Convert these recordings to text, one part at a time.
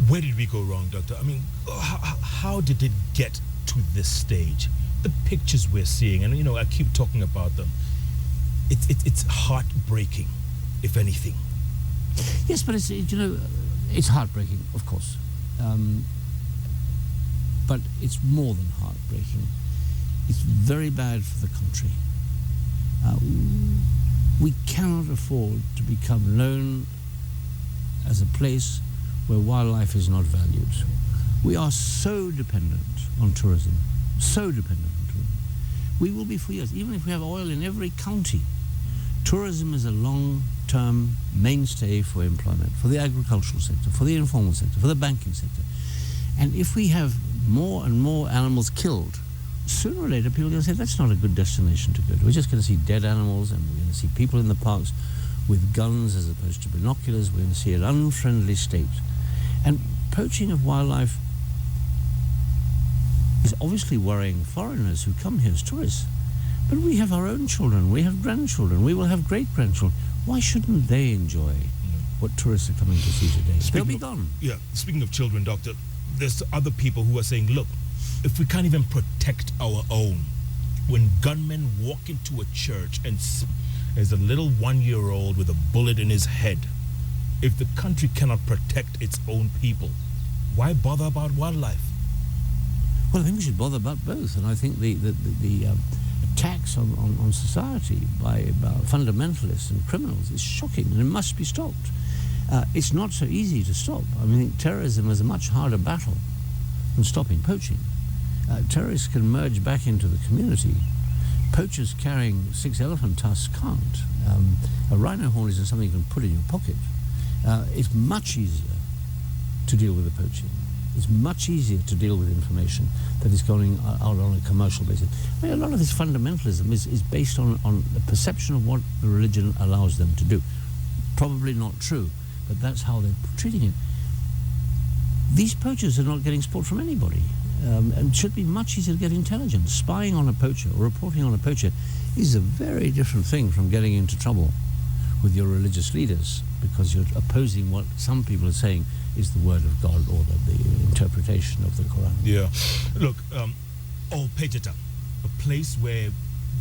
Where did we go wrong, Doctor? I mean, how did it get to this stage? The pictures we're seeing, and I keep talking about them. It's heartbreaking, if anything. Yes, but it's heartbreaking, of course. But it's more than heartbreaking. It's very bad for the country. We cannot afford to become known as a place where wildlife is not valued. We are so dependent on tourism, so dependent on tourism. We will be for years, even if we have oil in every county. Tourism is a long-term mainstay for employment, for the agricultural sector, for the informal sector, for the banking sector. And if we have more and more animals killed, sooner or later people are going to say that's not a good destination to go to. We're just going to see dead animals, and we're going to see people in the parks with guns as opposed to binoculars. We're going to see an unfriendly state. And poaching of wildlife is obviously worrying foreigners who come here as tourists. But we have our own children, we have grandchildren, we will have great-grandchildren. Why shouldn't they enjoy what tourists are coming to see today? They'll be gone. Yeah, speaking of children, Doctor, there's other people who are saying, look, if we can't even protect our own, when gunmen walk into a church and there's a little 1-year-old with a bullet in his head, if the country cannot protect its own people, why bother about wildlife? Well, I think we should bother about both, and I think the attacks on society by fundamentalists and criminals is shocking, and it must be stopped. It's not so easy to stop. I mean, terrorism is a much harder battle than stopping poaching. Terrorists can merge back into the community. Poachers carrying 6 elephant tusks can't. A rhino horn isn't something you can put in your pocket. It's much easier to deal with the poaching. It's much easier to deal with information that is going out on a commercial basis. I mean, a lot of this fundamentalism is based on the perception of what the religion allows them to do. Probably not true, but that's how they're treating it. These poachers are not getting support from anybody, and it should be much easier to get intelligence. Spying on a poacher or reporting on a poacher is a very different thing from getting into trouble with your religious leaders because you're opposing what some people are saying is the word of God or the interpretation of the Quran. Yeah. Look, Pejeta, a place where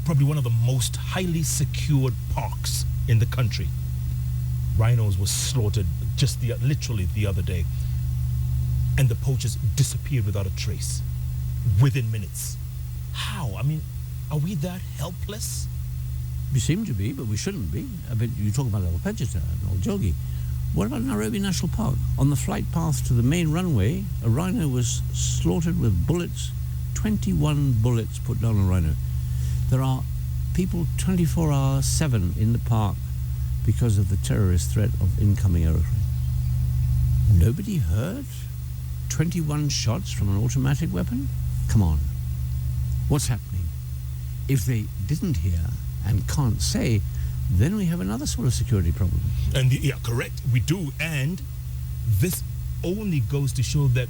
probably one of the most highly secured parks in the country. Rhinos were slaughtered just literally the other day. And the poachers disappeared without a trace within minutes. How? I mean, are we that helpless? We seem to be, but we shouldn't be. I mean, you talk about Old Pejeta and Old Jogi. What about Nairobi National Park? On the flight path to the main runway, a rhino was slaughtered with bullets, 21 bullets put down on a rhino. There are people 24/7 in the park because of the terrorist threat of incoming aeroplane. Nobody heard 21 shots from an automatic weapon? Come on. What's happening? If they didn't hear and can't say, then we have another sort of security problem. And yeah, correct, we do. And this only goes to show that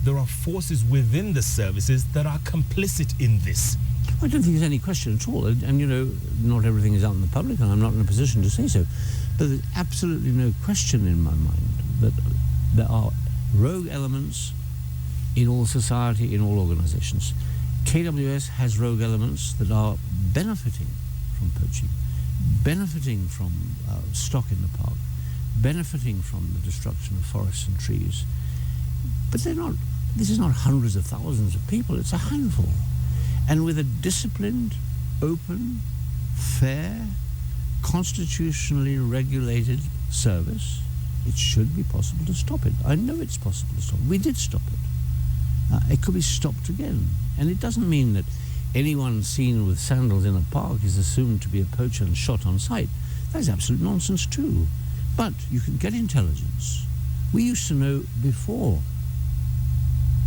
there are forces within the services that are complicit in this. I don't think there's any question at all. And not everything is out in the public, and I'm not in a position to say so. But there's absolutely no question in my mind that there are rogue elements in all society, in all organizations. KWS has rogue elements that are benefiting from poaching, benefiting from stock in the park, benefiting from the destruction of forests and trees. But this is not hundreds of thousands of people, it's a handful. And with a disciplined, open, fair, constitutionally regulated service, it should be possible to stop it. I know it's possible to stop it. We did stop it. It could be stopped again. And it doesn't mean that anyone seen with sandals in a park is assumed to be a poacher and shot on sight. That's absolute nonsense too. But you can get intelligence. We used to know before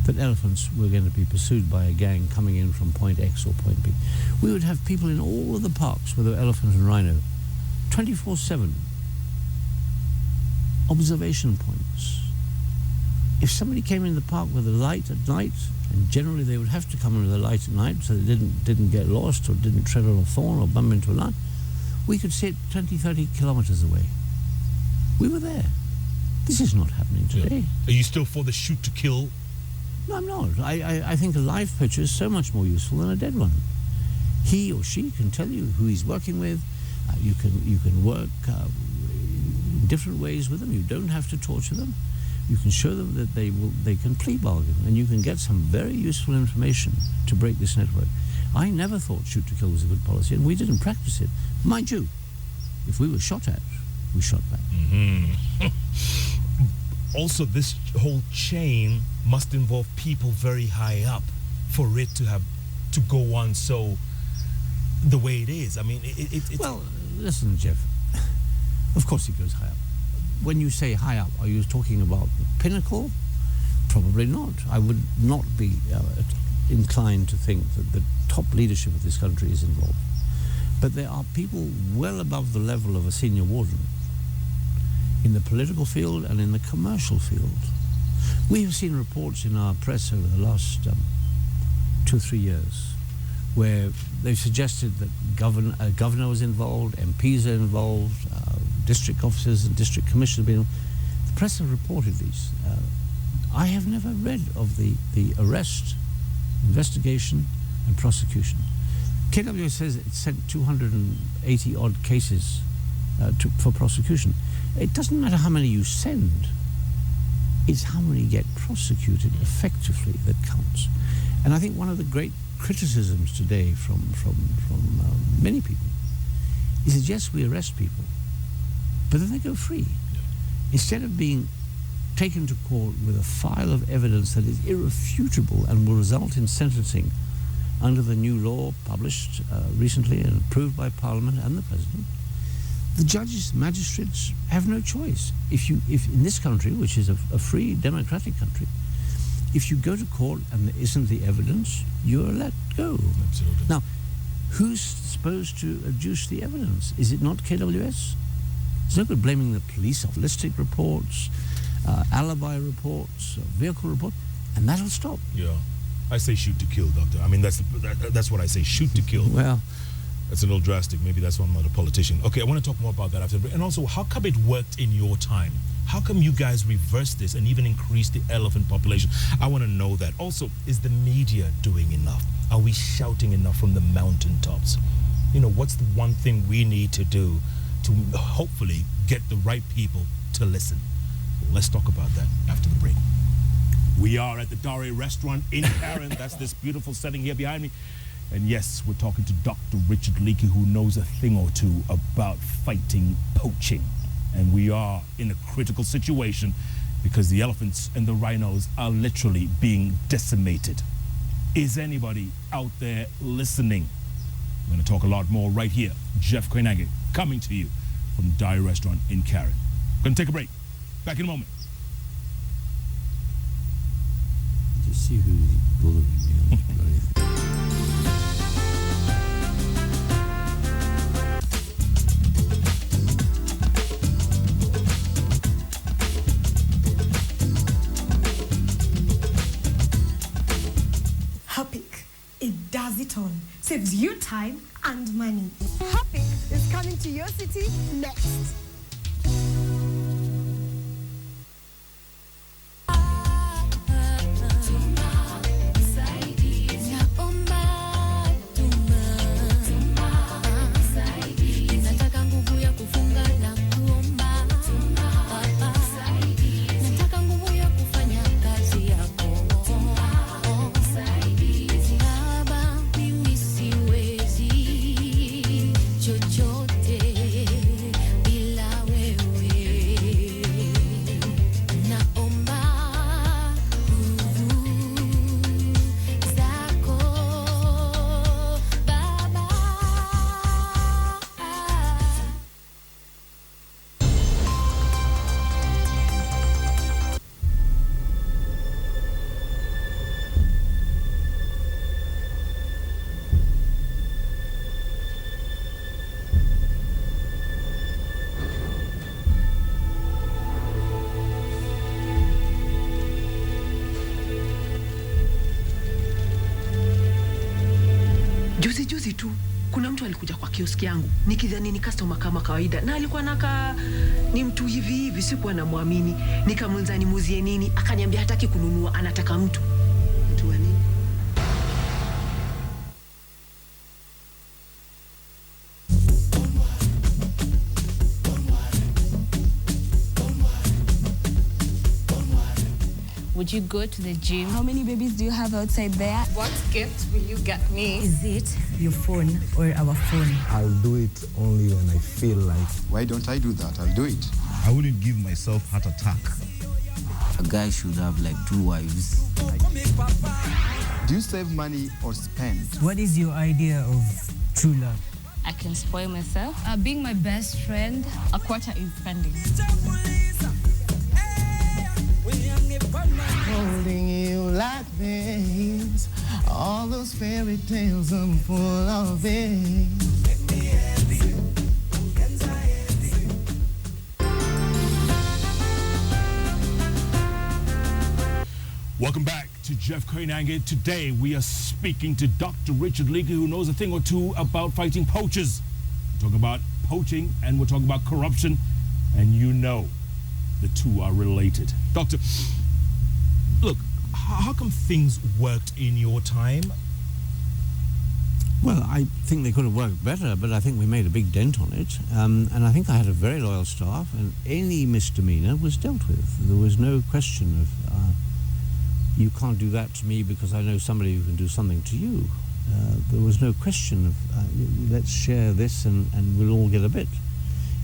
that elephants were going to be pursued by a gang coming in from point X or point B. We would have people in all of the parks where there were elephant and rhino, 24/7. Observation points. If somebody came in the park with a light at night, and generally they would have to come in with a light at night so they didn't get lost or didn't tread on a thorn or bump into a light, we could see it 20, 30 kilometers away. We were there. This is not happening today. Yeah. Are you still for the shoot to kill? No, I'm not. I think a live poacher is so much more useful than a dead one. He or she can tell you who he's working with. You can work in different ways with them. You don't have to torture them. You can show them that they can plea bargain, and you can get some very useful information to break this network. I never thought shoot to kill was a good policy, and we didn't practice it. Mind you, if we were shot at, we shot back. Mm-hmm. Also, this whole chain must involve people very high up for it to have to go on so the way it is. I mean, it's... Well, listen, Jeff. Of course it goes high up. When you say high up, are you talking about the pinnacle? Probably not. I would not be inclined to think that the top leadership of this country is involved. But there are people well above the level of a senior warden in the political field and in the commercial field. We have seen reports in our press over the last 2 or 3 years where they've suggested that governor was involved, MPs are involved, district officers and district commissioners. The press have reported these. I have never read of the arrest, investigation and prosecution. KWS says it sent 280 odd cases for prosecution. It doesn't matter how many you send, it's how many get prosecuted effectively that counts. And I think one of the great criticisms today from many people is that yes, we arrest people, but then they go free. Instead of being taken to court with a file of evidence that is irrefutable and will result in sentencing under the new law published recently and approved by Parliament and the President, the judges, magistrates have no choice. If in this country, which is a free democratic country, if you go to court and there isn't the evidence, you're let go. Absolutely. Now, who's supposed to adduce the evidence? Is it not KWS? It's no good blaming the police on ballistic reports, alibi reports, vehicle reports, and that'll stop. Yeah. I say shoot to kill, Doctor. I mean, that's what I say, shoot to kill. Well, that's a little drastic. Maybe that's why I'm not a politician. Okay, I want to talk more about that after the break. And also, how come it worked in your time? How come you guys reversed this and even increased the elephant population? I want to know that. Also, is the media doing enough? Are we shouting enough from the mountaintops? You know, what's the one thing we need to do to hopefully get the right people to listen? Let's talk about that after the break. We are at the Dari restaurant in Karen. That's this beautiful setting here behind me. And yes, we're talking to Dr. Richard Leakey, who knows a thing or two about fighting poaching. And we are in a critical situation because the elephants and the rhinos are literally being decimated. Is anybody out there listening? I'm going to talk a lot more right here. Jeff Koinange coming to you from Dari restaurant in Karen. Going to take a break. Back in a moment. Just see who's bothering me on this bloody thing. Hapik, it does it all. Saves you time and money. Hapik is coming to your city next. Chochote bila alikuja kwa kioski yangu nikidhani ni customer kama kawaida, na alikuwa naka ni mtu hivi hivi, sikuwa namwamini. Nikamuuliza nimuuzie nini, akaniambia hataki kununua, anataka mtu wa nini. Would you go to the gym? How many babies do you have outside there? What gift will you get me? Is it your phone or our phone? I'll do it only when I feel like. Why don't I do that? I'll do it. I wouldn't give myself heart attack. A guy should have like 2 wives. Do you save money or spend? What is your idea of true love? I can spoil myself. Being my best friend, a quarter is spending. Holding you like this, all those fairy tales I'm full of it. Welcome back to Jeff Koinange. Today we are speaking to Dr. Richard Leakey, who knows a thing or two about fighting poachers. We're talking about poaching and we're talking about corruption, and you know the two are related. Doctor, look, how come things worked in your time? Well, I think they could have worked better, but I think we made a big dent on it. And I think I had a very loyal staff, and any misdemeanor was dealt with. There was no question of, you can't do that to me because I know somebody who can do something to you. There was no question of, let's share this and we'll all get a bit.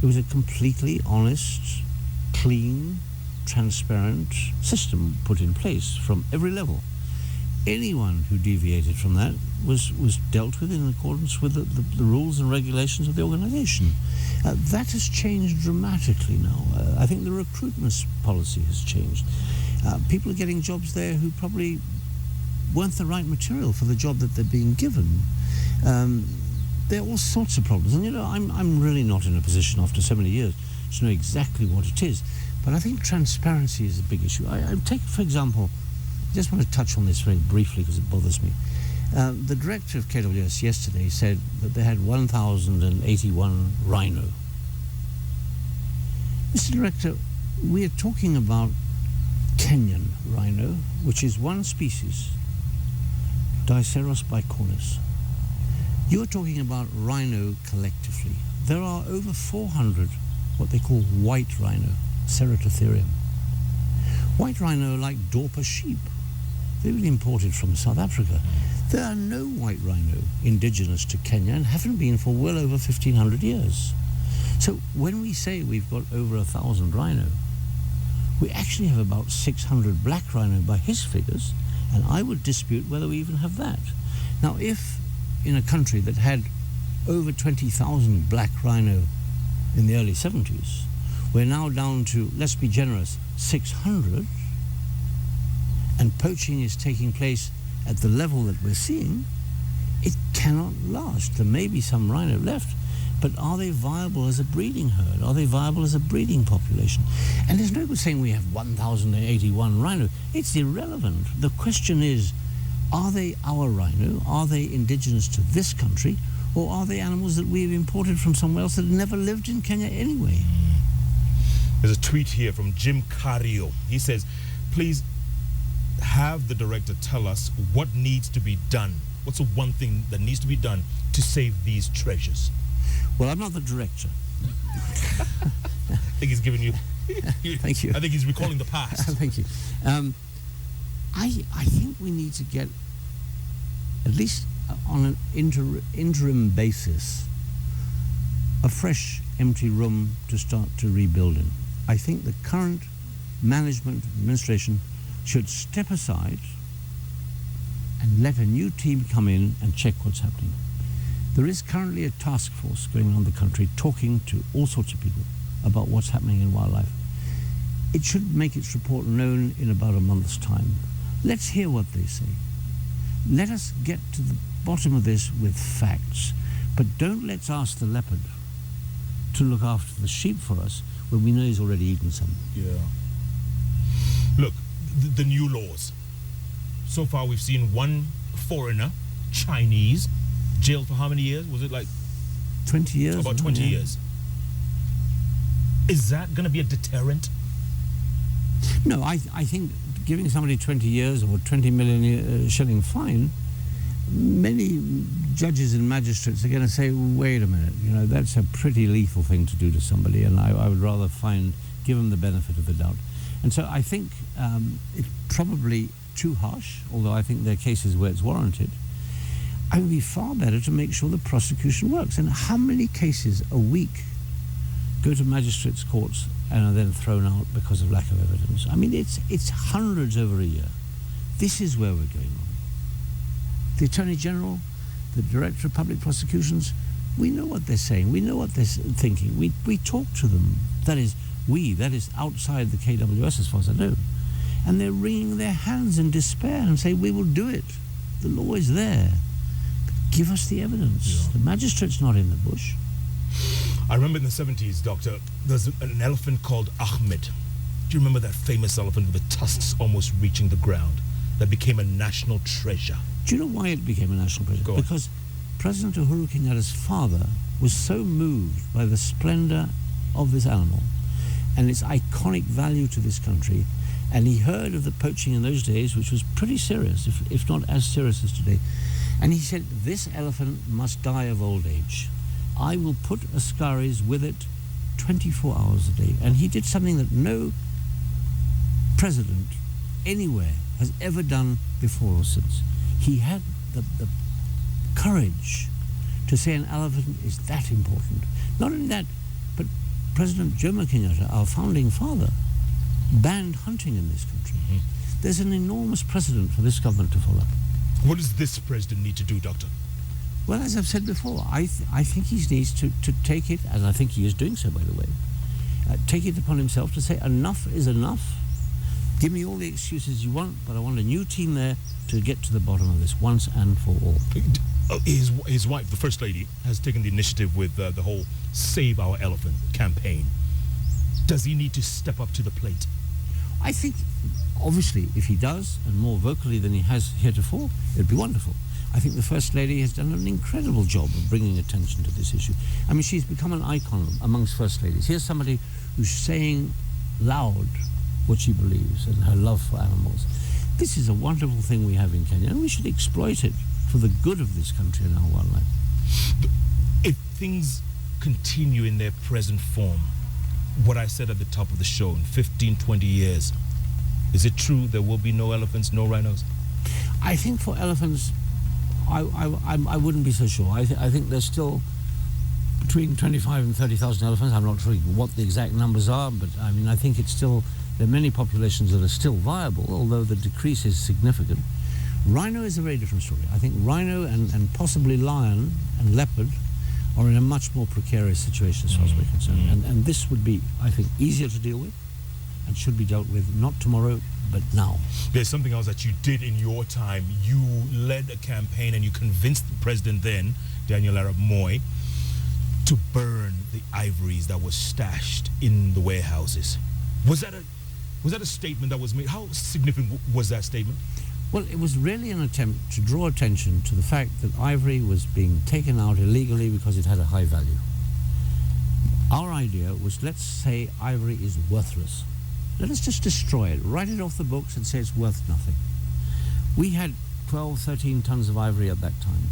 It was a completely honest, clean, transparent system put in place from every level. Anyone who deviated from that was dealt with in accordance with the rules and regulations of the organization. That has changed dramatically now. I think the recruitment policy has changed. People are getting jobs there who probably weren't the right material for the job that they're being given. There are all sorts of problems. And, you know, I'm really not in a position after so many years to know exactly what it is. But I think transparency is a big issue. I take, for example, I just want to touch on this very briefly because it bothers me. The director of KWS yesterday said that they had 1,081 rhino. Mr. Director, we are talking about Kenyan rhino, which is one species, Diceros bicornis. You're talking about rhino collectively. There are over 400 what they call white rhino, Ceratotherium. White rhino are like Dorper sheep. They were imported from South Africa. There are no white rhino indigenous to Kenya and haven't been for well over 1,500 years. So when we say we've got over 1,000 rhino, we actually have about 600 black rhino by his figures, and I would dispute whether we even have that. Now, if in a country that had over 20,000 black rhino in the early 70s, we're now down to, let's be generous, 600, and poaching is taking place at the level that we're seeing, it cannot last. There may be some rhino left, but are they viable as a breeding herd? Are they viable as a breeding population? And there's no good saying we have 1,081 rhino. It's irrelevant. The question is, are they our rhino? Are they indigenous to this country? Or are they animals that we've imported from somewhere else that never lived in Kenya anyway? There's a tweet here from Jim Cario. He says, please have the director tell us what needs to be done. What's the one thing that needs to be done to save these treasures? Well, I'm not the director. I think he's giving you... Thank you. I think he's recalling the past. Thank you. I think we need to get, at least on an interim basis, a fresh empty room to start to rebuild in. I think the current management administration should step aside and let a new team come in and check what's happening. There is currently a task force going around the country talking to all sorts of people about what's happening in wildlife. It should make its report known in about a month's time. Let's hear what they say. Let us get to the bottom of this with facts, but don't let's ask the leopard to look after the sheep for us when we know he's already eaten some. Yeah. Look, the new laws. So far we've seen one foreigner, Chinese, jailed for how many years? Was it like 20 years. About 20 years. Is that going to be a deterrent? No, I think giving somebody 20 years or 20 million shilling fine, many judges and magistrates are going to say, wait a minute, you know, that's a pretty lethal thing to do to somebody, and I would rather give them the benefit of the doubt. And so I think it's probably too harsh, although I think there are cases where it's warranted. It would be far better to make sure the prosecution works. And how many cases a week go to magistrates' courts and are then thrown out because of lack of evidence? I mean, it's hundreds over a year. This is where we're going wrong. The Attorney General, the Director of Public Prosecutions, we know what they're saying. We know what they're thinking. We talk to them. That is outside the KWS as far as I know. And they're wringing their hands in despair and say, we will do it. The law is there. Give us the evidence. Yeah. The magistrate's not in the bush. I remember in the 70s, Doctor, there's an elephant called Ahmed. Do you remember that famous elephant with the tusks almost reaching the ground? That became a national treasure. Do you know why it became a national treasure? Because President Uhuru Kenyatta's father was so moved by the splendor of this animal and its iconic value to this country, and he heard of the poaching in those days, which was pretty serious, if not as serious as today. And he said, this elephant must die of old age. I will put askaris with it 24 hours a day. And he did something that no president anywhere has ever done before or since. He had the courage to say an elephant is that important. Not only that, but President Jomo Kenyatta, our founding father, banned hunting in this country. Mm-hmm. There's an enormous precedent for this government to follow. What does this president need to do, Doctor? Well, as I've said before, I think he needs to take it, and I think he is doing so, by the way, take it upon himself to say enough is enough. Give me all the excuses you want, but I want a new team there to get to the bottom of this once and for all. His wife, the First Lady, has taken the initiative with the whole Save Our Elephant campaign. Does he need to step up to the plate? I think, obviously, if he does, and more vocally than he has heretofore, it would be wonderful. I think the First Lady has done an incredible job of bringing attention to this issue. I mean, she's become an icon amongst First Ladies. Here's somebody who's saying loud what she believes and her love for animals. This is a wonderful thing we have in Kenya, and we should exploit it for the good of this country and our wildlife. If things continue in their present form, what I said at the top of the show, in 15, 20 years, is it true there will be no elephants, no rhinos? I think for elephants, I wouldn't be so sure. I think there's still between 25 and 30,000 elephants. I'm not sure what the exact numbers are, but I mean, I think it's still, there are many populations that are still viable, although the decrease is significant. Rhino is a very different story. I think rhino and possibly lion and leopard are in a much more precarious situation as far as we're concerned. And this would be, I think, easier to deal with and should be dealt with not tomorrow, but now. There's something else that you did in your time. You led a campaign and you convinced the president then, Daniel Arap Moi, to burn the ivories that were stashed in the warehouses. Was that a statement that was made? How significant was that statement? Well, it was really an attempt to draw attention to the fact that ivory was being taken out illegally because it had a high value. Our idea was, let's say ivory is worthless. Let us just destroy it, write it off the books and say it's worth nothing. We had 12, 13 tons of ivory at that time.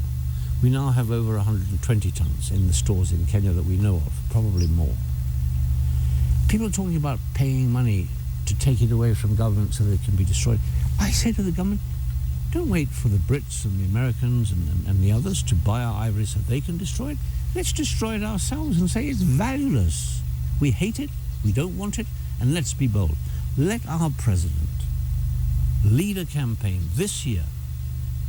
We now have over 120 tons in the stores in Kenya that we know of, probably more. People are talking about paying money to take it away from government so that it can be destroyed. I say to the government, don't wait for the Brits and the Americans and the others to buy our ivory so they can destroy it. Let's destroy it ourselves and say it's valueless. We hate it, we don't want it, and let's be bold. Let our president lead a campaign this year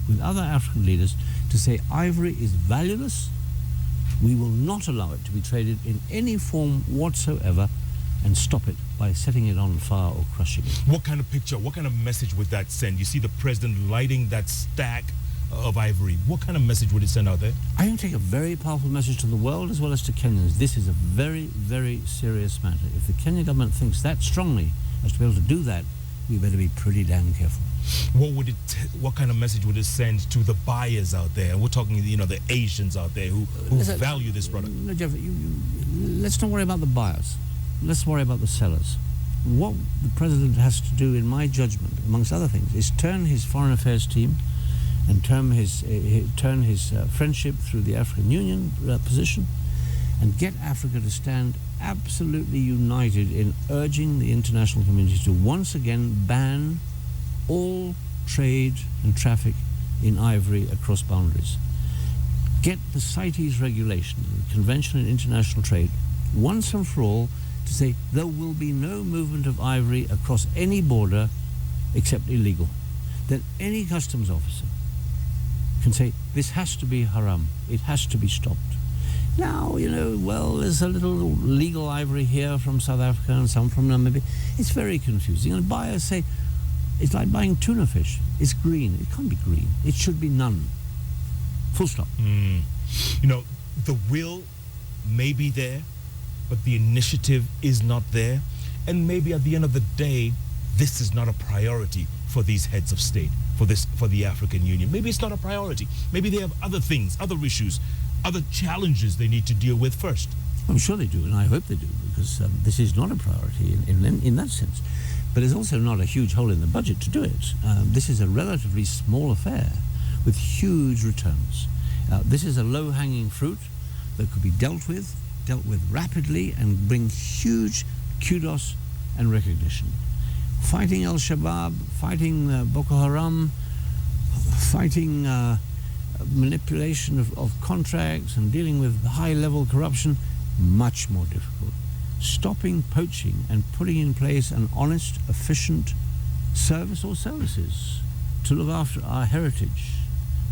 with other African leaders to say ivory is valueless. We will not allow it to be traded in any form whatsoever, and stop it by setting it on fire or crushing it. What kind of picture, what kind of message would that send? You see the president lighting that stack of ivory. What kind of message would it send out there? I think take a very powerful message to the world as well as to Kenyans. This is a very, very serious matter. If the Kenyan government thinks that strongly as to be able to do that, we better be pretty damn careful. What kind of message would it send to the buyers out there? We're talking, the Asians out there who value this product. No, Jeff, let's not worry about the buyers. Let's worry about the sellers. What the president has to do, in my judgment, amongst other things, is turn his foreign affairs team and turn his friendship through the African Union position and get Africa to stand absolutely united in urging the international community to once again ban all trade and traffic in ivory across boundaries. Get the CITES regulation, the Convention on International Trade, once and for all, to say there will be no movement of ivory across any border except illegal. That any customs officer can say, this has to be haram, it has to be stopped. Now, there's a little legal ivory here from South Africa and some from Namibia. It's very confusing. And buyers say, it's like buying tuna fish. It's green. It can't be green. It should be none. Full stop. The will may be there, but the initiative is not there. And maybe at the end of the day, this is not a priority for these heads of state, for the African Union. Maybe it's not a priority. Maybe they have other things, other issues, other challenges they need to deal with first. I'm sure they do, and I hope they do, because this is not a priority in that sense. But there's also not a huge hole in the budget to do it. This is a relatively small affair with huge returns. This is a low-hanging fruit that could be dealt with rapidly and bring huge kudos and recognition. Fighting Al-Shabaab, fighting Boko Haram, fighting manipulation of contracts and dealing with high-level corruption, much more difficult. Stopping poaching and putting in place an honest, efficient service or services to look after our heritage,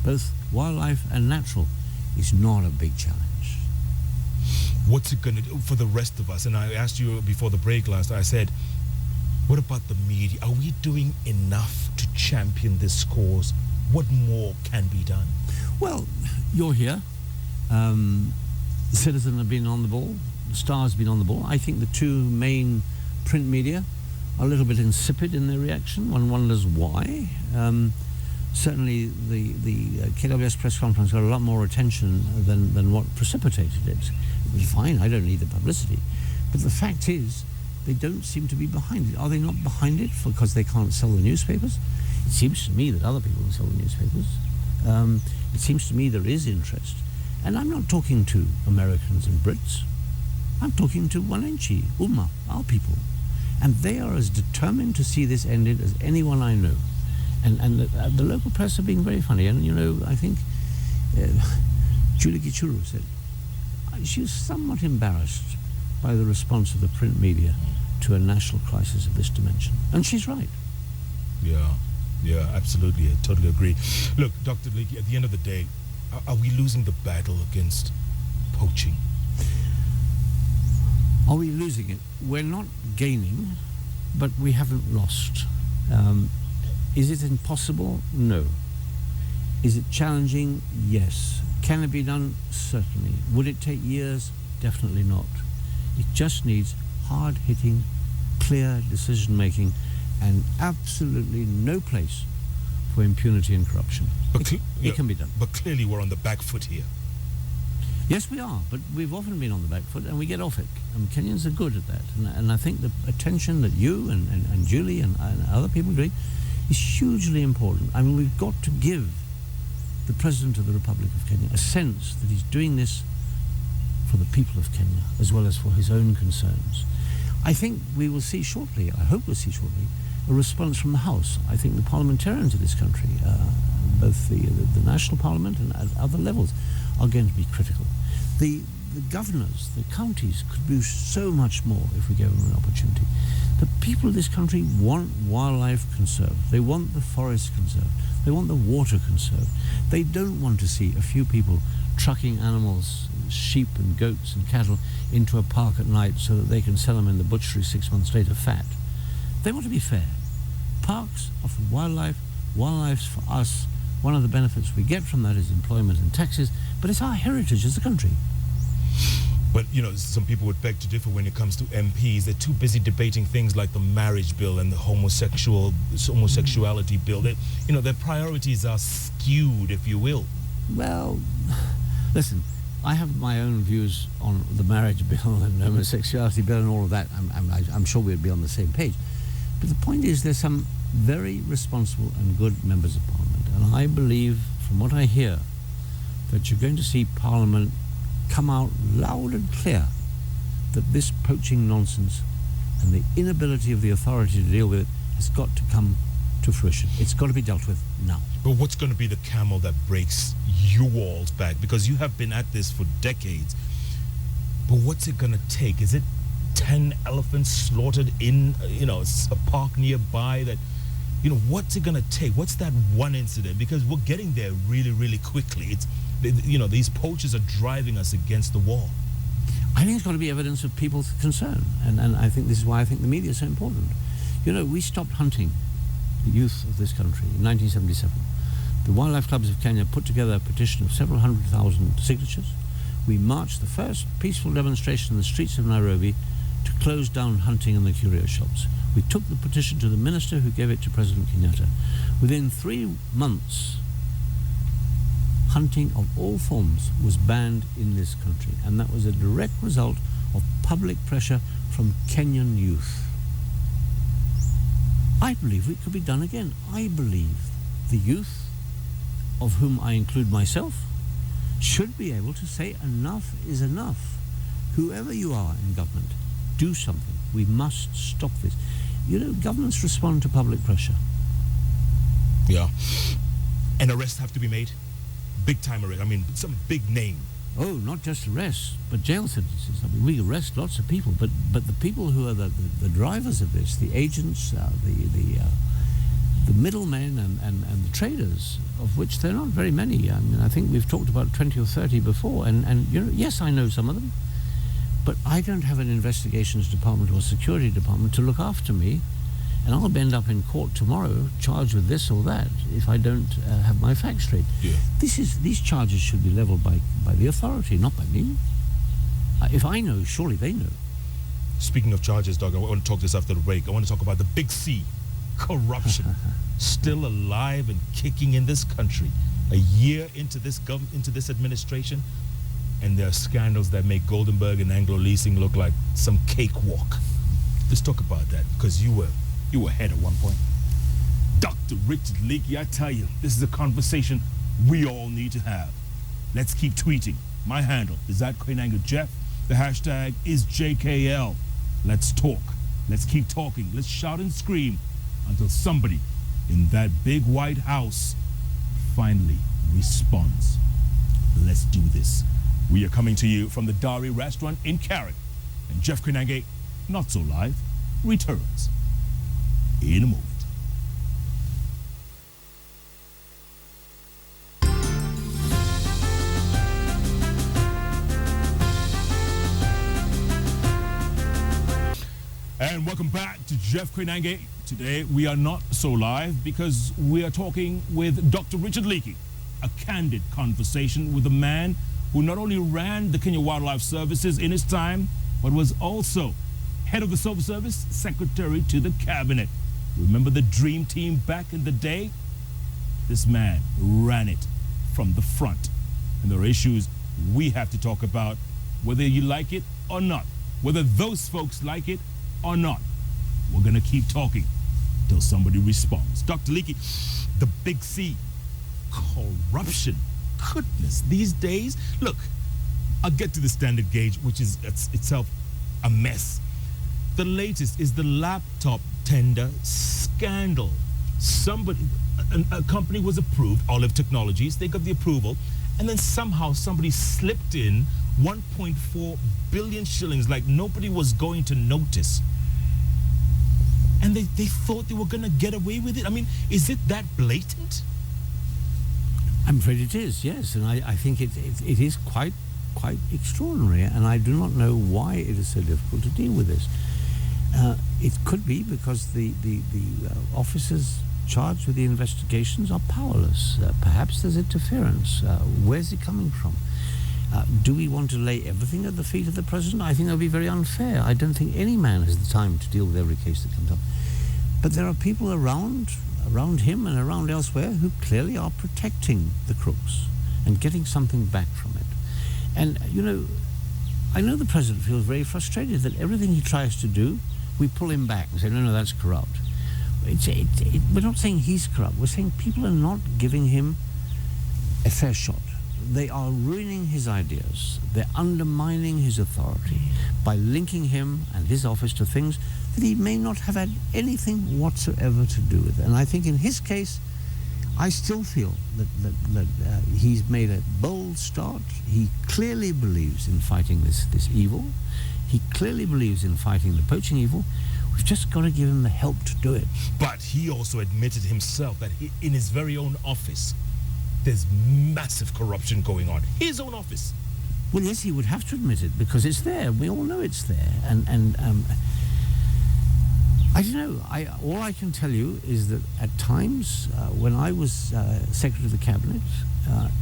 both wildlife and natural, is not a big challenge. What's it going to do for the rest of us? And I asked you before the break I said, what about the media? Are we doing enough to champion this cause? What more can be done? Well, you're here. The Citizen have been on the ball. The Star's been on the ball. I think the two main print media are a little bit insipid in their reaction. One wonders why. Certainly the KWS press conference got a lot more attention than what precipitated it. It was fine, I don't need the publicity. But the fact is, they don't seem to be behind it. Are they not behind it because they can't sell the newspapers? It seems to me that other people can sell the newspapers. It seems to me there is interest. And I'm not talking to Americans and Brits. I'm talking to Wananchi, Umma, our people. And they are as determined to see this ended as anyone I know. And the local press are being very funny. And, I think Julie Gichuru said she was somewhat embarrassed by the response of the print media to a national crisis of this dimension. And she's right. Yeah, absolutely. I totally agree. Look, Dr. Leakey, at the end of the day, are we losing the battle against poaching? Are we losing it? We're not gaining, but we haven't lost. Is it impossible? No. Is it challenging? Yes. Can it be done? Certainly. Would it take years? Definitely not. It just needs hard-hitting, clear decision-making and absolutely no place for impunity and corruption. It can be done. But clearly we're on the back foot here. Yes, we are, but we've often been on the back foot and we get off it. Kenyans are good at that. And I think the attention that you and Julie and other people are doing is hugely important. I mean, we've got to give the President of the Republic of Kenya a sense that he's doing this for the people of Kenya as well as for his own concerns. I think we will see shortly, I hope we'll see shortly, a response from the House. I think the parliamentarians of this country, both the national parliament and at other levels, are going to be critical. The governors, the counties could do so much more if we gave them an opportunity. The people of this country want wildlife conserved. They want the forests conserved. They want the water conserved. They don't want to see a few people trucking animals, sheep and goats and cattle into a park at night so that they can sell them in the butchery 6 months later fat. They want to be fair. Parks are for wildlife, wildlife's for us. One of the benefits we get from that is employment and taxes, but it's our heritage as a country. But, you know, some people would beg to differ when it comes to MPs. They're too busy debating things like the marriage bill and the homosexuality bill. You know, their priorities are skewed, if you will. Well, listen, I have my own views on the marriage bill and homosexuality bill and all of that. I'm sure we'd be on the same page. But the point is there's some very responsible and good members of Parliament. And I believe, from what I hear, that you're going to see Parliament come out loud and clear that this poaching nonsense and the inability of the authority to deal with it has got to come to fruition. It's got to be dealt with now. But what's going to be the camel that breaks you all's back? Because you have been at this for decades. But what's it going to take? Is it 10 elephants slaughtered in, you know, a park nearby? That, you know, what's it going to take? What's that one incident? Because we're getting there really, really quickly. It's, you know, these poachers are driving us against the wall. I think it's got to be evidence of people's concern. And I think this is why I think the media is so important. You know, we stopped hunting the youth of this country in 1977. The wildlife clubs of Kenya put together a petition of several 100,000 signatures. We marched the first peaceful demonstration in the streets of Nairobi to close down hunting in the curio shops. We took the petition to the minister who gave it to President Kenyatta. Within 3 months, hunting of all forms was banned in this country, and that was a direct result of public pressure from Kenyan youth. I believe it could be done again. I believe the youth, of whom I include myself, should be able to say enough is enough. Whoever you are in government, do something. We must stop this. You know, governments respond to public pressure. Yeah. And arrests have to be made? Big time arrest. I mean, some big name. Oh, not just arrests, but jail sentences. I mean, we arrest lots of people, but the people who are the drivers of this, the agents, the middlemen and the traders, of which there are not very many. I mean, I think we've talked about 20 or 30 before, and you know, yes, I know some of them, but I don't have an investigations department or security department to look after me, and I'll end up in court tomorrow charged with this or that if I don't have my facts straight. Yeah. These charges should be leveled by the authority, not by me. If I know, surely they know. Speaking of charges, Doug, I want to talk this after the break. I want to talk about the big C, corruption, still alive and kicking in this country. A year into this administration, and there are scandals that make Goldenberg and Anglo Leasing look like some cakewalk. Let's talk about that, because you were head at one point. Dr. Richard Leakey, I tell you, this is a conversation we all need to have. Let's keep tweeting. My handle is @Koinange Jeff. The hashtag is JKL. Let's talk. Let's keep talking. Let's shout and scream until somebody in that big white house finally responds. Let's do this. We are coming to you from the Dari restaurant in Carrick, and Jeff Koinange, Not So Live, returns in a moment. And welcome back to Jeff Koinange. Today we are not so live because we are talking with Dr. Richard Leakey, a candid conversation with a man who not only ran the Kenya Wildlife Services in his time, but was also head of the Civil Service, secretary to the cabinet. Remember the dream team back in the day? This man ran it from the front. And there are issues we have to talk about, whether you like it or not, whether those folks like it or not. We're going to keep talking till somebody responds. Dr. Leakey, the big C, corruption. Goodness, these days, look, I'll get to the standard gauge, which is itself a mess. The latest is the laptop tender scandal. A company was approved, Olive Technologies, they got the approval, and then somehow somebody slipped in 1.4 billion shillings like nobody was going to notice. And they thought they were going to get away with it. I mean, is it that blatant? I'm afraid it is, yes, and I think it is quite extraordinary, and I do not know why it is so difficult to deal with this. It could be because the officers charged with the investigations are powerless. Perhaps there's interference. Where's it coming from? Do we want to lay everything at the feet of the president? I think that would be very unfair. I don't think any man has the time to deal with every case that comes up. But there are people around him and around elsewhere who clearly are protecting the crooks and getting something back from it. And, I know the president feels very frustrated that everything he tries to do, we pull him back and say, no, that's corrupt. We're not saying he's corrupt. We're saying people are not giving him a fair shot. They are ruining his ideas. They're undermining his authority by linking him and his office to things that he may not have had anything whatsoever to do with. And I think in his case, I still feel that he's made a bold start. He clearly believes in fighting this evil. He clearly believes in fighting the poaching evil. We've just got to give him the help to do it. But he also admitted himself that in his very own office, there's massive corruption going on. His own office. Well, yes, he would have to admit it because it's there. We all know it's there. And I don't know. All I can tell you is that at times, when I was Secretary of the Cabinet,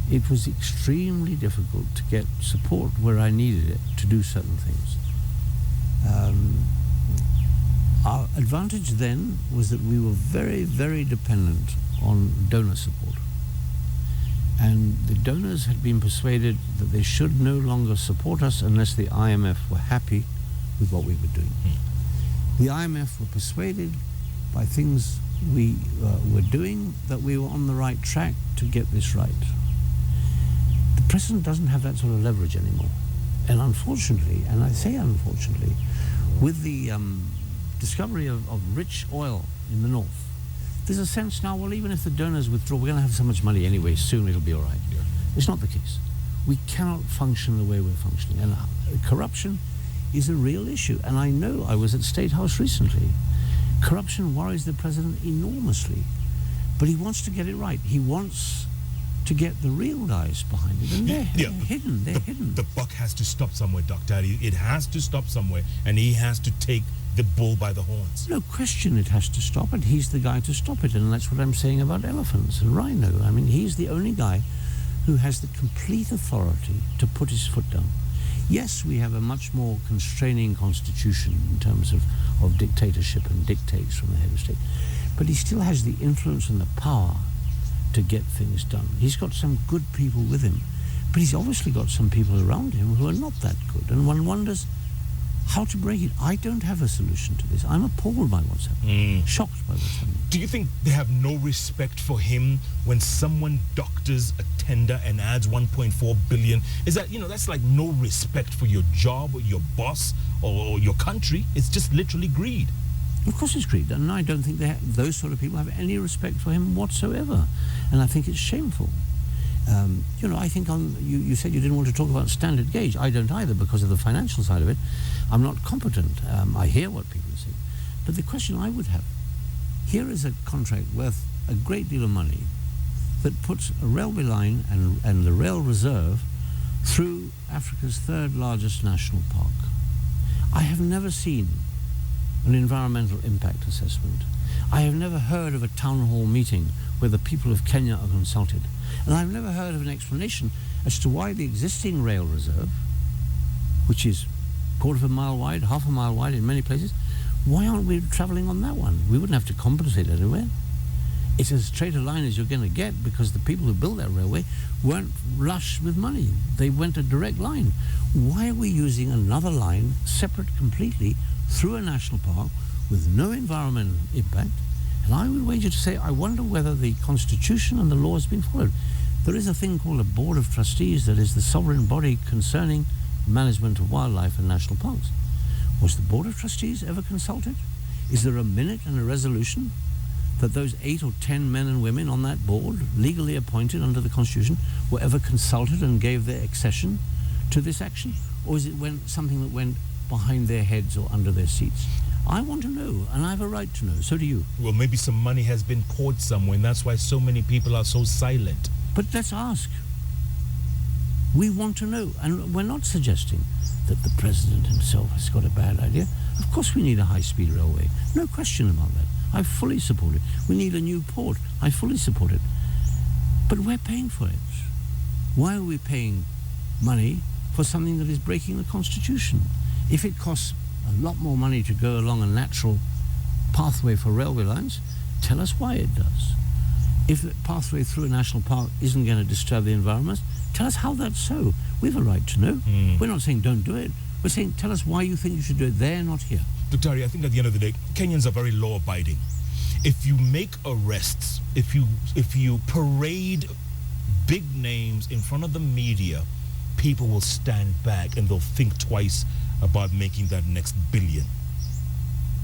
it was extremely difficult to get support where I needed it to do certain things. Our advantage then was that we were very, very dependent on donor support. And the donors had been persuaded that they should no longer support us unless the IMF were happy with what we were doing. The IMF were persuaded by things we were doing that we were on the right track to get this right. The president doesn't have that sort of leverage anymore. And unfortunately, and I say unfortunately, with the discovery of rich oil in the north, there's a sense now, well, even if the donors withdraw, we're going to have so much money anyway, soon it'll be all right. Yeah. It's not the case. We cannot function the way we're functioning. And corruption is a real issue. And I know, I was at State House recently. Corruption worries the president enormously. But he wants to get it right. He wants to get the real guys behind it. And they're hidden. They're hidden. The buck has to stop somewhere, Dr. Addy. It has to stop somewhere. And he has to take the bull by the horns. No question it has to stop it. He's the guy to stop it. And that's what I'm saying about elephants and rhino. I mean, he's the only guy who has the complete authority to put his foot down. Yes, we have a much more constraining constitution in terms of dictatorship and dictates from the head of state. But he still has the influence and the power to get things done. He's got some good people with him, but he's obviously got some people around him who are not that good. And one wonders how to break it. I don't have a solution to this. I'm appalled by what's happening, shocked by what's happening. Do you think they have no respect for him when someone doctors a tender and adds 1.4 billion? Is that, that's like no respect for your job or your boss or your country? It's just literally greed. Of course it's greed, and I don't think those sort of people have any respect for him whatsoever. And I think it's shameful. I think you said you didn't want to talk about standard gauge. I don't either because of the financial side of it. I'm not competent. I hear what people say. But the question I would have, here is a contract worth a great deal of money that puts a railway line and the rail reserve through Africa's third largest national park. I have never seen an environmental impact assessment. I have never heard of a town hall meeting where the people of Kenya are consulted. And I've never heard of an explanation as to why the existing rail reserve, which is quarter of a mile wide, half a mile wide in many places, why aren't we travelling on that one? We wouldn't have to compensate anywhere. It's as straight a line as you're going to get because the people who built that railway weren't rushed with money. They went a direct line. Why are we using another line, separate completely, through a national park with no environmental impact? And I would wager to say, I wonder whether the Constitution and the law has been followed. There is a thing called a Board of Trustees that is the sovereign body concerning management of wildlife and national parks. Was the Board of Trustees ever consulted? Is there a minute and a resolution that those 8 or 10 men and women on that board, legally appointed under the Constitution, were ever consulted and gave their accession to this action? Or is it something that went behind their heads or under their seats? I want to know, and I have a right to know. So do you. Well, maybe some money has been poured somewhere, and that's why so many people are so silent. But let's ask. We want to know, and we're not suggesting that the president himself has got a bad idea. Of course we need a high-speed railway. No question about that. I fully support it. We need a new port. I fully support it. But we're paying for it. Why are we paying money for something that is breaking the Constitution. If it costs a lot more money to go along a natural pathway for railway lines, tell us why it does. If the pathway through a national park isn't going to disturb the environment, tell us how that's so. We have a right to know. We're not saying don't do it. We're saying tell us why you think you should do it there, not here. Dr. Ari, I think at the end of the day, Kenyans are very law-abiding. If you make arrests, if you parade big names in front of the media, people will stand back and they'll think twice about making that next billion.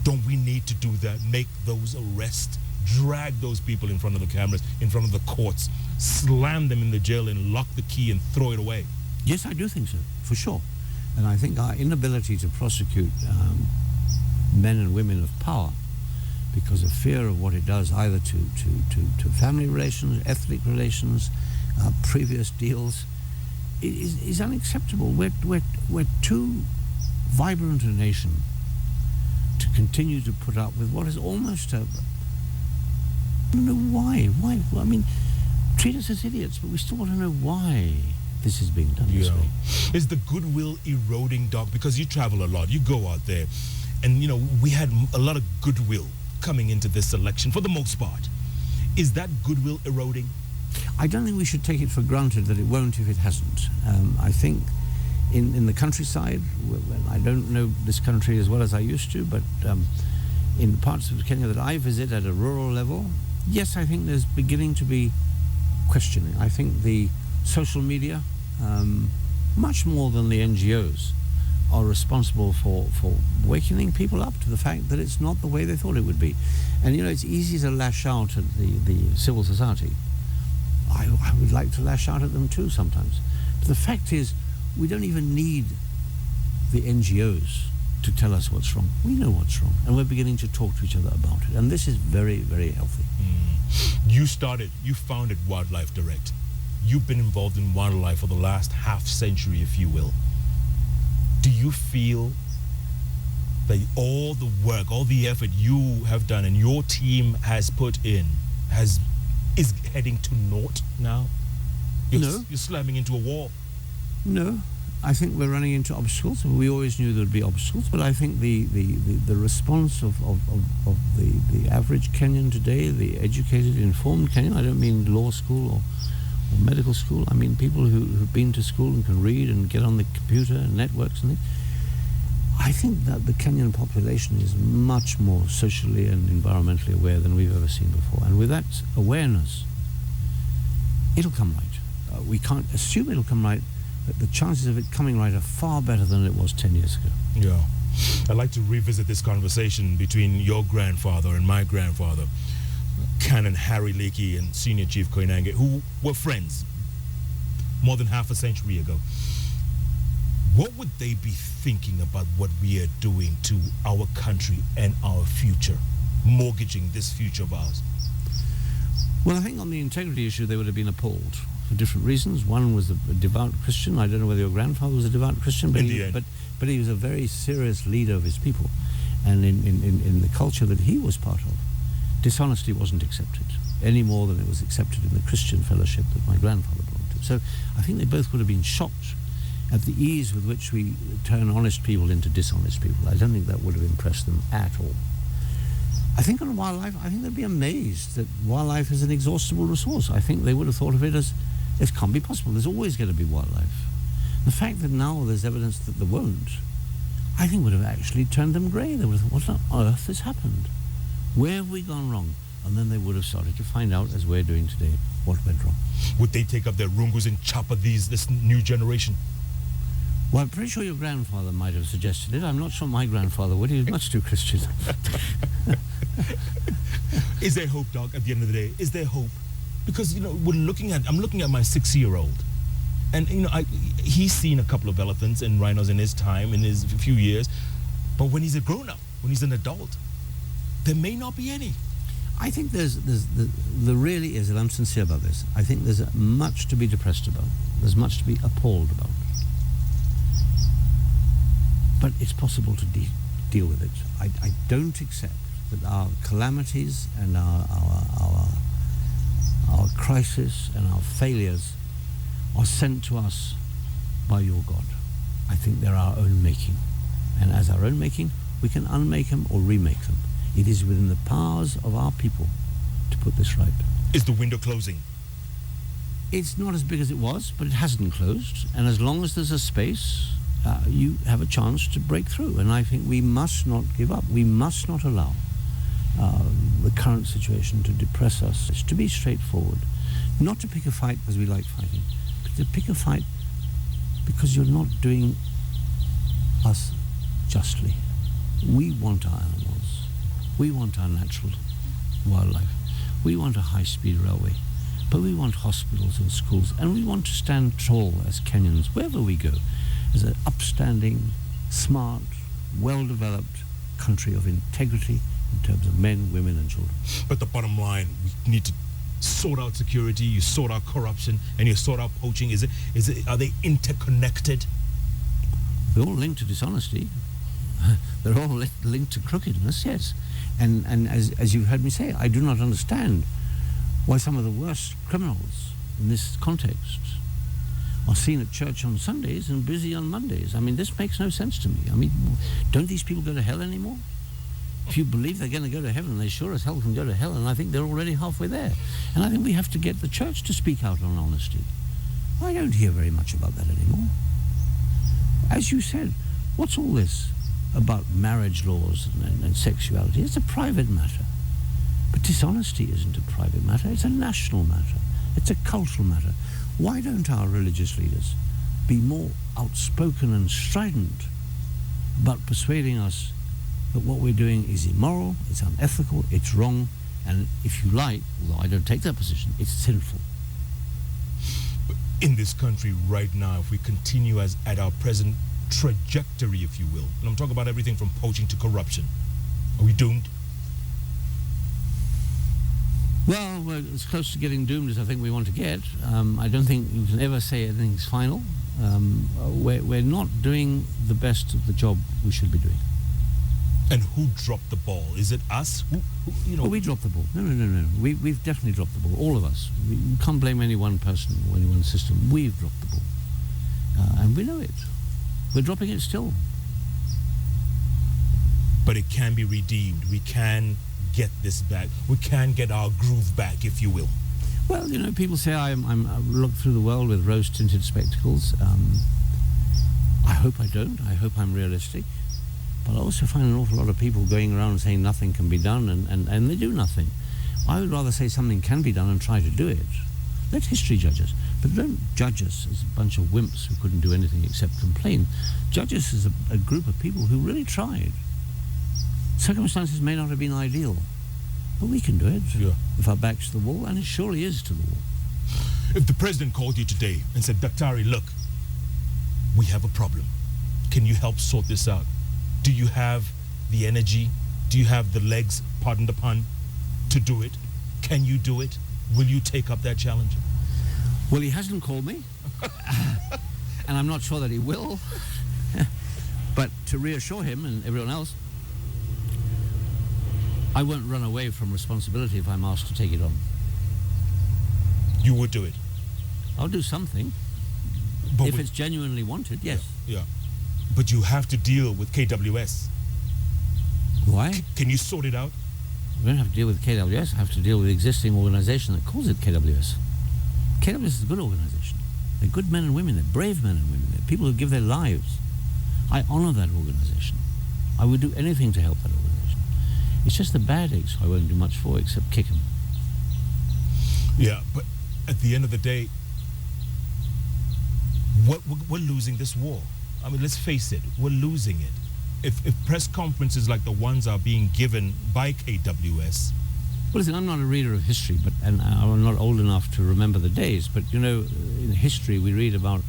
Don't we need to do that? Make those arrests, drag those people in front of the cameras, in front of the courts, slam them in the jail and lock the key and throw it away. Yes, I do think so, for sure. And I think our inability to prosecute men and women of power because of fear of what it does either to family relations, ethnic relations, previous deals, is unacceptable. We're too vibrant a nation to continue to put up with what is almost a... I don't know why. Why? I mean, treat us as idiots, but we still want to know why this is being done this way. Is the goodwill eroding, Doc? Because you travel a lot, you go out there, and you know, we had a lot of goodwill coming into this election for the most part. Is that goodwill eroding? I don't think we should take it for granted that it won't if it hasn't. I think in the countryside, I don't know this country as well as I used to, but in the parts of Kenya that I visit at a rural level, yes, I think there's beginning to be questioning. I think the social media, much more than the NGOs, are responsible for wakening people up to the fact that it's not the way they thought it would be. And you know, it's easy to lash out at the civil society. I would like to lash out at them too sometimes. But the fact is, we don't even need the NGOs to tell us what's wrong. We know what's wrong, and we're beginning to talk to each other about it. And this is very, very healthy. You founded Wildlife Direct. You've been involved in wildlife for the last half century, if you will. Do you feel that all the work, all the effort you have done and your team has put in is heading to naught now? No. You're slamming into a wall. No. I think we're running into obstacles. We always knew there would be obstacles, but I think the response of the average Kenyan today, the educated, informed Kenyan, I don't mean law school or medical school, I mean people who've been to school and can read and get on the computer and networks and things. I think that the Kenyan population is much more socially and environmentally aware than we've ever seen before. And with that awareness, it'll come right. We can't assume it'll come right, but the chances of it coming right are far better than it was 10 years ago. Yeah. I'd like to revisit this conversation between your grandfather and my grandfather, Canon Harry Leakey and Senior Chief Koinange, who were friends more than half a century ago. What would they be thinking about what we are doing to our country and our future, mortgaging this future of ours? Well, I think on the integrity issue, they would have been appalled for different reasons. One was a devout Christian. I don't know whether your grandfather was a devout Christian, but he was a very serious leader of his people. And in the culture that he was part of, dishonesty wasn't accepted any more than it was accepted in the Christian fellowship that my grandfather belonged to. So I think they both would have been shocked at the ease with which we turn honest people into dishonest people. I don't think that would have impressed them at all. I think on wildlife, I think they'd be amazed that wildlife is an exhaustible resource. I think they would have thought of it as, it can't be possible, there's always going to be wildlife. The fact that now there's evidence that there won't, I think would have actually turned them grey. They would have thought, what on earth has happened? Where have we gone wrong? And then they would have started to find out, as we're doing today, what went wrong. Would they take up their rungus and chop at this new generation? Well, I'm pretty sure your grandfather might have suggested it. I'm not sure my grandfather would. He was much too Christian. Is there hope, Doc, at the end of the day? Is there hope? Because, you know, I'm looking at my 6-year-old. And, you know, he's seen a couple of elephants and rhinos in his time, in his few years. But when he's a grown-up, when he's an adult, there may not be any. I think there really is, and I'm sincere about this, I think there's much to be depressed about. There's much to be appalled about. But it's possible to deal with it. I don't accept that our calamities and our crisis and our failures are sent to us by your God. I think they're our own making. And as our own making, we can unmake them or remake them. It is within the powers of our people to put this right. Is the window closing? It's not as big as it was, but it hasn't closed. And as long as there's a space, you have a chance to break through. And I think we must not give up. We must not allow the current situation to depress us. It's to be straightforward. Not to pick a fight because we like fighting, but to pick a fight because you're not doing us justly. We want our animals. We want our natural wildlife. We want a high-speed railway. But we want hospitals and schools, and we want to stand tall as Kenyans, wherever we go, as an upstanding, smart, well-developed country of integrity in terms of men, women, and children. But the bottom line, we need to sort out security, you sort out corruption, and you sort out poaching. Are they interconnected? They're all linked to dishonesty. They're all linked to crookedness, yes. And as you've heard me say, I do not understand why some of the worst criminals in this context are seen at church on Sundays and busy on Mondays. I mean, this makes no sense to me. I mean, don't these people go to hell anymore? If you believe they're going to go to heaven, they sure as hell can go to hell, and I think they're already halfway there. And I think we have to get the church to speak out on honesty. I don't hear very much about that anymore. As you said, what's all this about marriage laws and sexuality? It's a private matter. But dishonesty isn't a private matter, it's a national matter. It's a cultural matter. Why don't our religious leaders be more outspoken and strident about persuading us that what we're doing is immoral, it's unethical, it's wrong, and if you like, although I don't take that position, it's sinful. In this country right now, if we continue at our present trajectory, if you will, and I'm talking about everything from poaching to corruption, are we doomed? Well, we're as close to getting doomed as I think we want to get. I don't think you can ever say anything's final. We're not doing the best of the job we should be doing. And who dropped the ball? Is it us? Well, we dropped the ball. No. We've definitely dropped the ball, all of us. We can't blame any one person or any one system. We've dropped the ball. And we know it. We're dropping it still. But it can be redeemed. We can get this back. We can get our groove back, if you will. Well, people say I look through the world with rose-tinted spectacles. I hope I don't. I hope I'm realistic. But I also find an awful lot of people going around saying nothing can be done, and they do nothing. I would rather say something can be done and try to do it. Let history judge us. But don't judge us as a bunch of wimps who couldn't do anything except complain. Judge us as a group of people who really tried. Circumstances may not have been ideal, but we can do it if our back's to the wall, and it surely is to the wall. If the president called you today and said, Daktari, look, we have a problem. Can you help sort this out? Do you have the energy? Do you have the legs, pardon the pun, to do it? Can you do it? Will you take up that challenge? Well, he hasn't called me, and I'm not sure that he will. But to reassure him and everyone else, I won't run away from responsibility if I'm asked to take it on. You would do it? I'll do something. But if it's genuinely wanted, yes. Yeah. But you have to deal with KWS. Why? Can you sort it out? We don't have to deal with KWS. I have to deal with the existing organization that calls it KWS. KWS is a good organization. They're good men and women. They're brave men and women. They're people who give their lives. I honor that organization. I would do anything to help that organization. It's just the bad eggs I won't do much for except kick them. Yeah, but at the end of the day, we're losing this war. I mean, let's face it, we're losing it. If press conferences like the ones are being given by KWS... Well, listen, I'm not a reader of history, and I'm not old enough to remember the days, but, in history we read about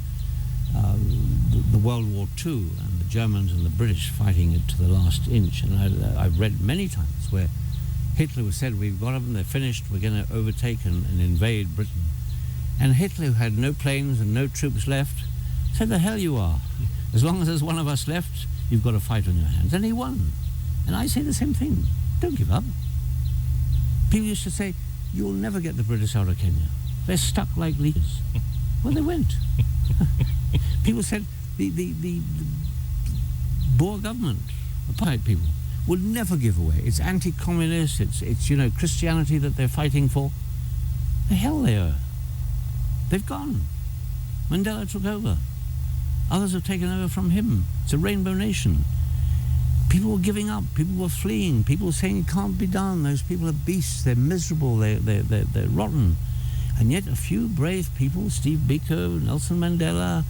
the World War II and the Germans and the British fighting it to the last inch. And I've read many times where Hitler was said, we've got them, they're finished, we're going to overtake and invade Britain. And Hitler, who had no planes and no troops left, said, the hell you are. As long as there's one of us left, you've got a fight on your hands. And he won. And I say the same thing. Don't give up. People used to say, you'll never get the British out of Kenya. They're stuck like leeches. Well, they went. People said the Boer government, apartheid people, would never give away. It's anti-communist, it's Christianity that they're fighting for. The hell they are. They've gone. Mandela took over. Others have taken over from him. It's a rainbow nation. People were giving up. People were fleeing. People were saying it can't be done. Those people are beasts. They're miserable. They're rotten. And yet a few brave people, Steve Biko, Nelson Mandela,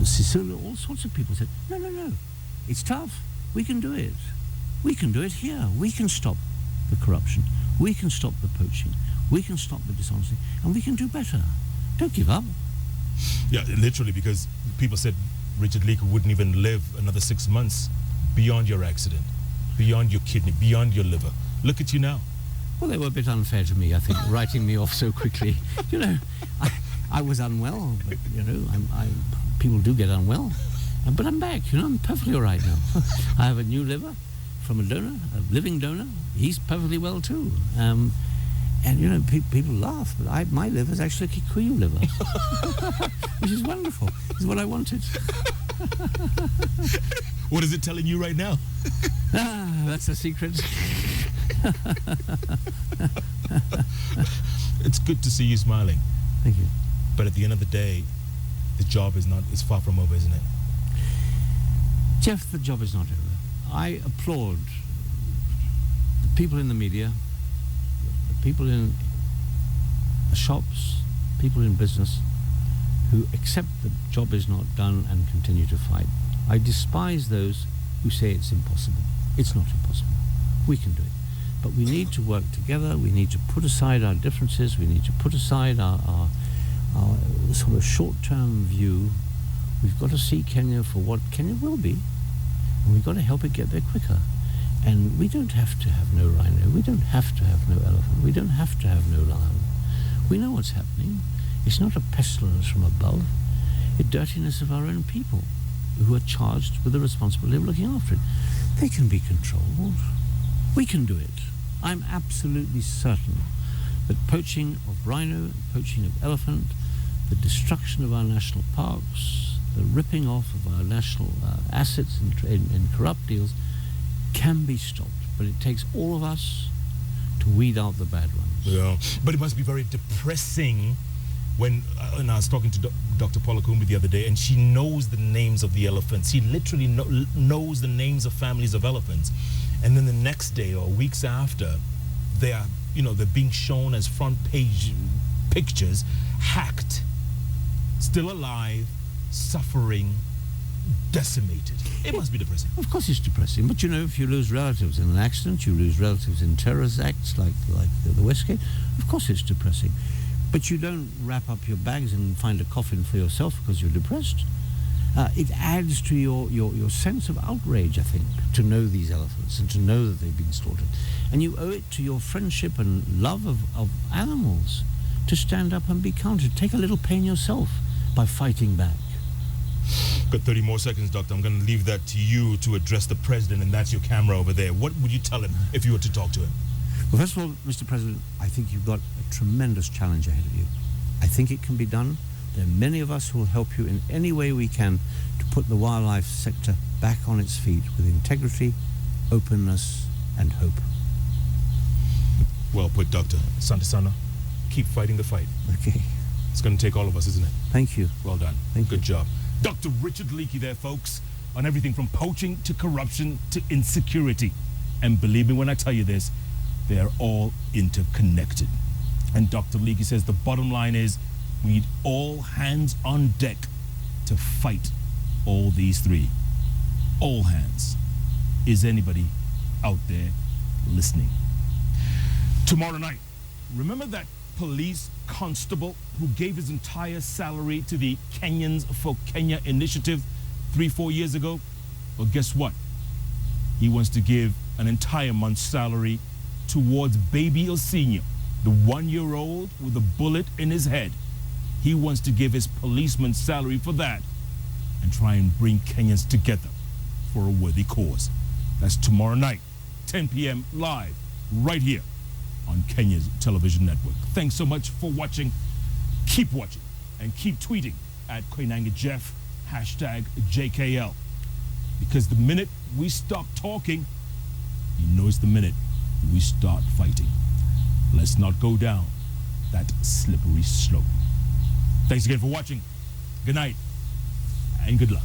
Sisulu, all sorts of people said, no, it's tough. We can do it. We can do it here. We can stop the corruption. We can stop the poaching. We can stop the dishonesty. And we can do better. Don't give up. Yeah, literally, because people said Richard Leakey wouldn't even live another 6 months beyond your accident, beyond your kidney, beyond your liver. Look at you now. Well, they were a bit unfair to me, I think, writing me off so quickly. I was unwell, but, people do get unwell. But I'm back, I'm perfectly all right now. I have a new liver from a donor, a living donor. He's perfectly well too. And people laugh, but my liver is actually a Kikuyu liver, which is wonderful. It's what I wanted. What is it telling you right now? That's a secret. It's good to see you smiling. Thank you. But at the end of the day, the job is far from over, isn't it? Jeff, the job is not over. I applaud the people in the media, the people in the shops, people in business who accept the job is not done and continue to fight. I despise those who say it's impossible. It's not impossible. We can do it. But we need to work together. We need to put aside our differences. We need to put aside our sort of short-term view. We've got to see Kenya for what Kenya will be. And we've got to help it get there quicker. And we don't have to have no rhino. We don't have to have no elephant. We don't have to have no lion. We know what's happening. It's not a pestilence from above. It's dirtiness of our own people who are charged with the responsibility of looking after it. They can be controlled. We can do it. I'm absolutely certain that poaching of rhino, poaching of elephant, the destruction of our national parks, the ripping off of our national assets in corrupt deals can be stopped. But it takes all of us to weed out the bad ones. Yeah, but it must be very depressing when and I was talking to Dr. Paula Kumbi the other day, and she knows the names of the elephants. She literally knows the names of families of elephants. And then the next day or weeks after, they are, they're being shown as front page pictures, hacked, still alive, suffering, decimated. It must be depressing. Of course it's depressing. But if you lose relatives in an accident, you lose relatives in terrorist acts like the Westgate, of course it's depressing. But you don't wrap up your bags and find a coffin for yourself because you're depressed. It adds to your sense of outrage, I think, to know these elephants and to know that they've been slaughtered. And you owe it to your friendship and love of animals to stand up and be counted. Take a little pain yourself by fighting back. Got 30 more seconds, Doctor. I'm going to leave that to you to address the president, and that's your camera over there. What would you tell him if you were to talk to him? Well, first of all, Mr. President, I think you've got a tremendous challenge ahead of you. I think it can be done. There are many of us who will help you in any way we can to put the wildlife sector back on its feet with integrity, openness, and hope. Well put, Doctor. Santisana, keep fighting the fight. Okay. It's going to take all of us, isn't it? Thank you. Well done. Thank you. Good job. Dr. Richard Leakey there, folks, on everything from poaching to corruption to insecurity. And believe me when I tell you this, they are all interconnected. And Dr. Leakey says the bottom line is we need all hands on deck to fight all these three. All hands. Is anybody out there listening? Tomorrow night, remember that police constable who gave his entire salary to the Kenyans for Kenya initiative 3-4 years ago? Well, guess what? He wants to give an entire month's salary towards baby Osinyo, the 1-year-old with a bullet in his head. He wants to give his policeman's salary for that and try and bring Kenyans together for a worthy cause. That's tomorrow night, 10 p.m. live, right here on Kenya's television network. Thanks so much for watching. Keep watching. and keep tweeting at Koinange Jeff, #JKL. Because the minute we stop talking, you know it's the minute we start fighting. Let's not go down that slippery slope. Thanks again for watching. Good night and good luck.